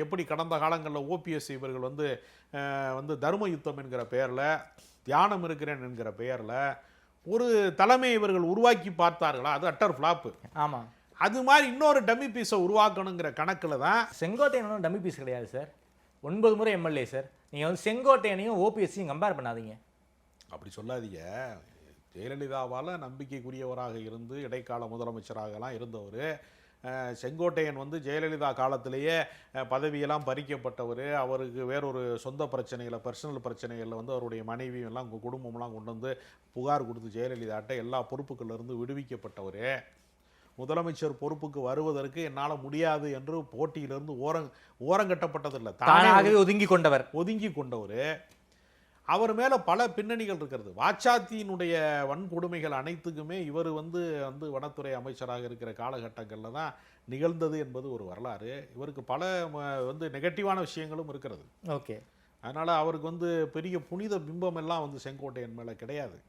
எப்படி கடந்த காலங்களில் ஓபிஎஸ் இவர்கள் வந்து தர்ம யுத்தம் என்கிற பெயரில், தியானம் இருக்கிறேன் என்கிற பெயரில் ஒரு தலைமை இவர்கள் உருவாக்கி பார்த்தார்களா? அது அட்டர் ஃப்ளாப்பு. ஆமாம், அது மாதிரி இன்னொரு டம்மி பீஸை உருவாக்கணுங்கிற கணக்கில் தான். செங்கோட்டையனும் டம்மி பீஸ் கிடையாது சார். 9 முறை எம்எல்ஏ சார். நீங்கள் வந்து செங்கோட்டையனையும் ஓபிஎஸ்ஸையும் கம்பேர் பண்ணாதீங்க. அப்படி சொல்லாதீங்க. ஜெயலலிதாவால் நம்பிக்கைக்குரியவராக இருந்து இடைக்கால முதலமைச்சராகலாம் இருந்தவர். செங்கோட்டையன் வந்து ஜெயலலிதா காலத்திலேயே பதவியெல்லாம் பறிக்கப்பட்டவர். அவருக்கு வேறொரு சொந்த பிரச்சனைகளை, பர்சனல் பிரச்சனைகளில் வந்து அவருடைய மனைவியெல்லாம் குடும்பம்லாம் கொண்டு வந்து புகார் கொடுத்து ஜெயலலிதாட்ட எல்லா பொறுப்புகளிலிருந்து விடுவிக்கப்பட்டவர். முதலமைச்சர் பொறுப்புக்கு வருவதற்கு என்னால் முடியாது என்று போட்டியிலிருந்து ஓரங்கட்டப்பட்டதில்லை, தானாகவே ஒதுங்கி கொண்டவர். அவர் மேலே பல பின்னணிகள் இருக்கிறது. வாச்சாத்தியினுடைய வன்கொடுமைகள் அனைத்துக்குமே இவர் வந்து வனத்துறை அமைச்சராக இருக்கிற காலகட்டங்களில் தான் நிகழ்ந்தது என்பது ஒரு வரலாறு. இவருக்கு பல வந்து நெகட்டிவான விஷயங்களும் இருக்கிறது. ஓகே, அதனால் அவருக்கு வந்து பெரிய புனித பிம்பம் எல்லாம் வந்து செங்கோட்டையன் மேலே கிடையாது.